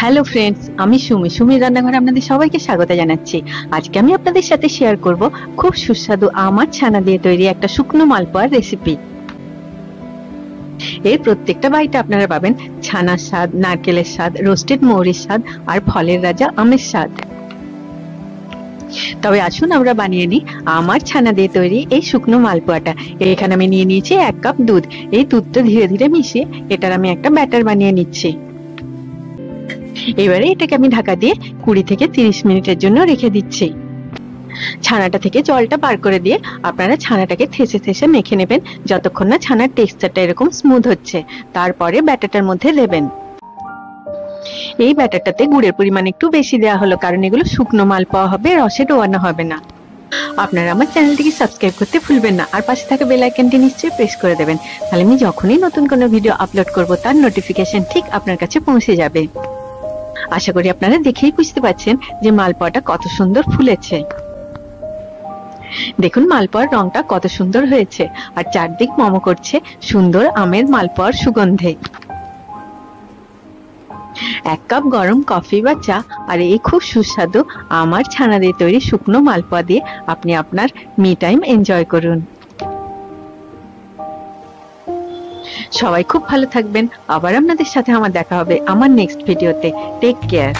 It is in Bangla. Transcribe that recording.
হ্যালো ফ্রেন্ডস, আমি সুমির রান্নাঘরে আপনাদের সবাইকে স্বাগত জানাচ্ছি। আজকে আমি আপনাদের সাথে শেয়ার করব খুব সুস্বাদু আমার ছানা দিয়ে তৈরি একটা শুকনো মালপোয়ার রেসিপি। এর প্রত্যেকটা বাইটে আপনারা পাবেন ছানার স্বাদ, নারকেলের স্বাদ, রোস্টেড মৌরির স্বাদ আর ফলের রাজা আমের স্বাদ। তবে আসুন আমরা বানিয়ে নিই আমার ছানা দিয়ে তৈরি এই শুকনো মালপোয়াটা। এখানে আমি নিয়ে নিয়েছি 1 কাপ দুধ। এই দুধটা ধীরে ধীরে মিশিয়ে এটার আমি একটা ব্যাটার বানিয়ে নিচ্ছি। এবারে এটাকে আমি ঢাকা দিয়ে 20 থেকে 30 মিনিটের জন্য রেখে দিচ্ছি। ছানাটা থেকে জলটা বার করে দিয়ে আপনারা ছানাটাকে থেসে থেসে মেখে নেবেন যতক্ষণ না ছানার টেক্সচারটা এরকম স্মুথ হচ্ছে। তারপরে ব্যাটারটার মধ্যে দেবেন। এই ব্যাটারটাতে গুড়ের পরিমাণ একটু বেশি দেওয়া হলো, কারণ এগুলো শুকনো মালপোয়া হবে, রসে ডোবানো হবে না। আপনারা আমার চ্যানেলটিকে সাবস্ক্রাইব করতে ভুলবেন না, আর পাশে থাকা বেল আইকনটি নিশ্চয়ই প্রেস করে দেবেন, তাহলে আমি যখনই নতুন কোনো ভিডিও আপলোড করব তার নোটিফিকেশন ঠিক আপনার কাছে পৌঁছে যাবে। আশা করি আপনারা দেখেই বুঝতে পারছেন যে মালপোয়াটা কত সুন্দর ফুলেছে। দেখুন মালপোয়ার রংটা কত সুন্দর হয়েছে, আর চারদিক মম করছে সুন্দর আমের মালপোয়ার সুগন্ধে। 1 কাপ গরম কফি বা চা আর এই খুব সুস্বাদু আমার ছানা দিয়ে তৈরি শুকনো মালপোয়া দিয়ে আপনি আপনার মি টাইম এনজয় করুন। সবাই খুব ভালো থাকবেন। আবার আপনাদের সাথে আমার দেখা হবে আমার নেক্সট ভিডিওতে। Take care.